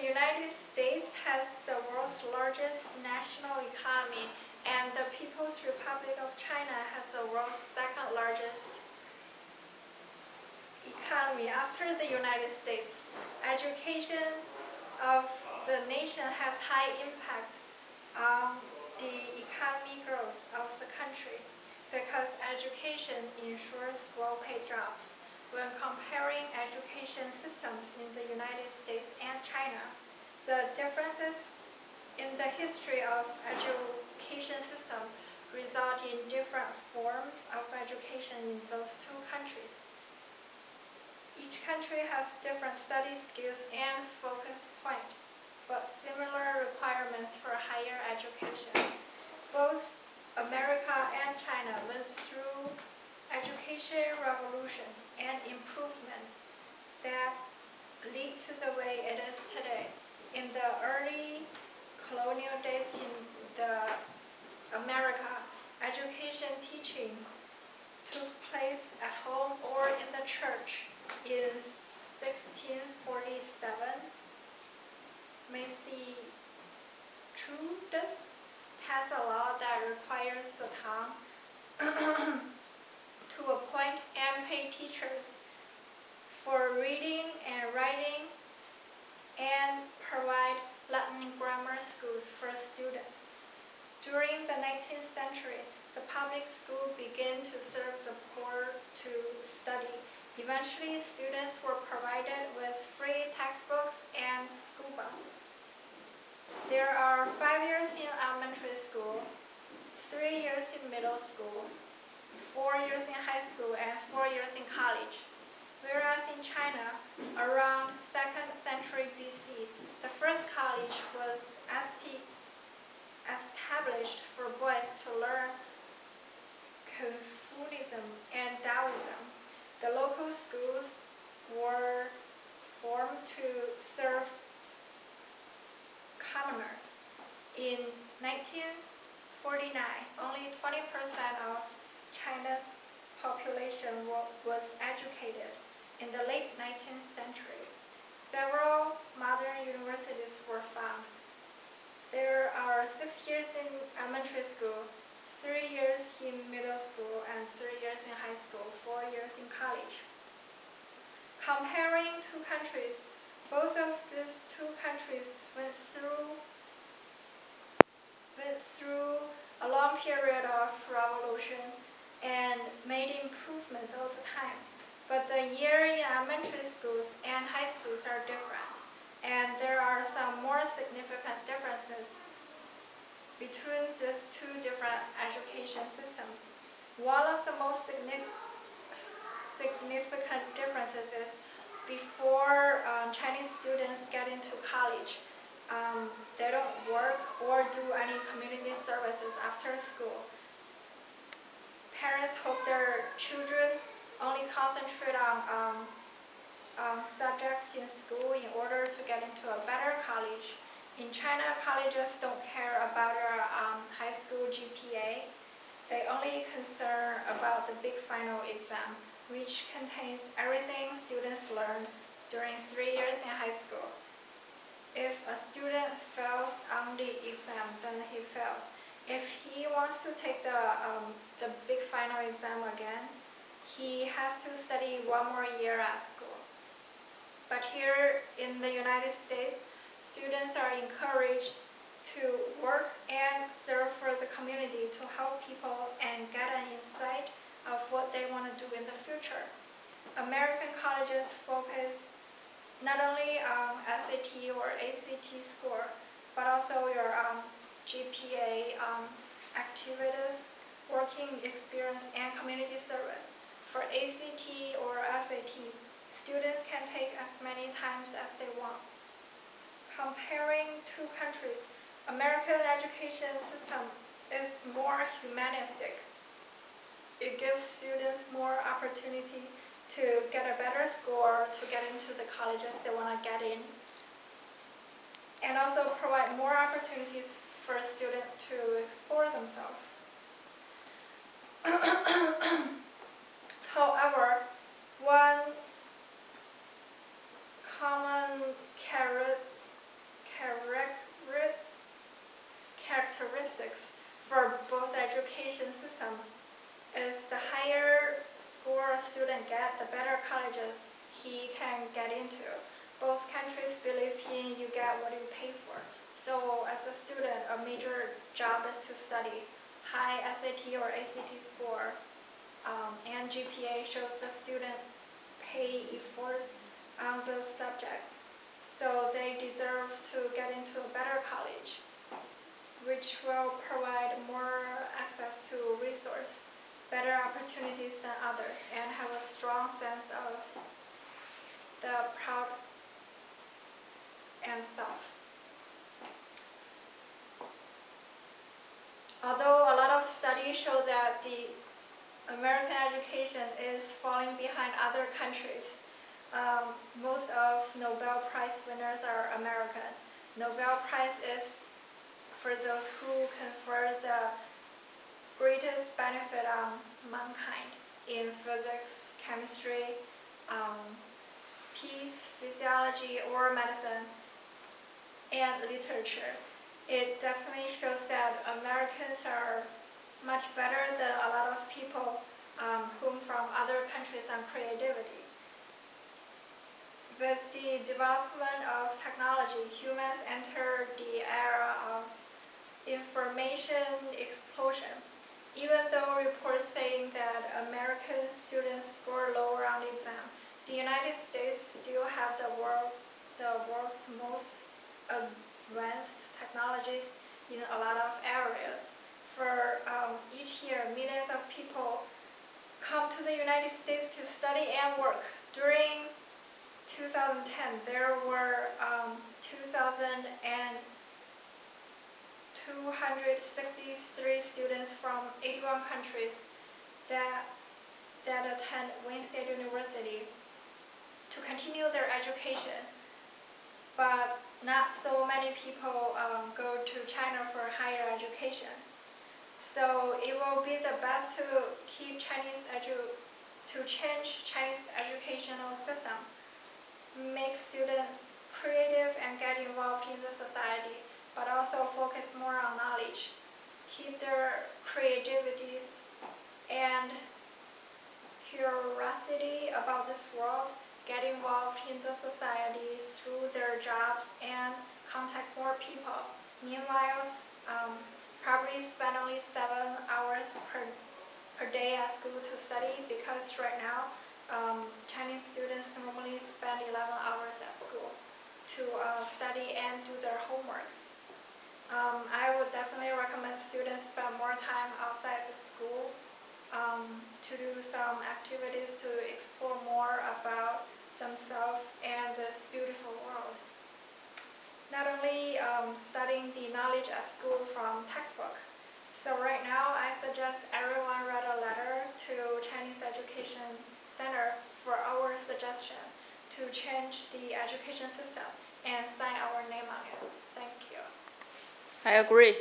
The United States has the world's largest national economy, and the People's Republic of China has the world's second largest economy after the United States. Education of the nation has high impact on the economic growth of the country because education ensures well-paid jobs. When comparing education systems in the United States and China, the differences in the history of education system result in different forms of education in those two countries. Each country has different study skills and focus point, but similar requirements for higher education. Both America and China went through education revolutions and improvements that lead to the way it is today. In the early colonial days in America, education teaching took place at home or in the church. In 1647, Macy Trudis passed a law that requires the town to appoint and pay teachers for reading and writing and provide Latin grammar schools for students. During the 19th century, the public school began to serve the poor to study. Eventually, students were provided with free textbooks and school bus. There are 5 years in elementary school, 3 years in middle school, 4 years in high school, and 4 years in college. Whereas in China, around 2nd century BC, the first college was established for boys to learn Confucianism and Taoism. The local schools were formed to serve commoners. In 1949, only 20% of China's population was educated. In the late 19th century, several modern universities were found. There are 6 years in elementary school, 3 years in middle school, and 3 years in high school, 4 years in college. Comparing two countries, both of these two countries went through a long period of revolution and made improvements all the time. But the year in elementary schools and high schools are different, and there are some more significant differences between these two different education systems. One of the most significant differences is before Chinese students get into college, they don't work or do any community services after school. Parents hope their children only concentrate on subjects in school in order to get into a better college. In China, colleges don't care about your high school GPA. They only concern about the big final exam, which contains everything students learn during 3 years in high school. If a student fails on the exam, then he fails. If he wants to take the big final exam again, he has to study 1 more year at school. But here in the United States, students are encouraged to work and serve for the community to help people and get an insight of what they want to do in the future. American colleges focus not only on SAT or ACT score, but also your GPA, activities, working experience, and community service. For ACT or SAT, students can take as many times as they want. Comparing two countries, American education system is more humanistic. It gives students more opportunity to get a better score, to get into the colleges they want to get in, and also provide more opportunities for a student to explore themselves. However, one common statistics for both education system is the higher score a student gets, the better colleges he can get into. Both countries believe in you get what you pay for. So as a student, a major job is to study. High SAT or ACT score and GPA shows the student pay efforts on those subjects. So they deserve to get into a better college, which will provide more access to resources, better opportunities than others, and have a strong sense of the proud and self. Although a lot of studies show that the American education is falling behind other countries, most of Nobel Prize winners are American. Nobel Prize is for those who confer the greatest benefit on mankind in physics, chemistry, peace, physiology, or medicine, and literature. It definitely shows that Americans are much better than a lot of people whom from other countries on creativity. With the development of technology, humans enter the era of information explosion. Even though reports saying that American students score lower on the exam, the United States still have the world's most advanced technologies in a lot of areas. For each year, millions of people come to the United States to study and work. During 2010, there were 2,263 students from 81 countries that attend Wayne State University to continue their education. But not so many people go to China for higher education. So it will be the best to change Chinese educational system, make students creative and get involved in the society, but also focus more on knowledge, keep their creativities and curiosity about this world, get involved in the society through their jobs, and contact more people. Meanwhile, probably spend only 7 hours per day at school to study, because right now Chinese students normally spend 11 hours at school to study and do their homeworks. I would definitely recommend students spend more time outside the school to do some activities to explore more about themselves and this beautiful world. Not only studying the knowledge at school from textbook. So right now, I suggest everyone write a letter to Chinese Education Center for our suggestion to change the education system and sign our name on it. Thank you. I agree.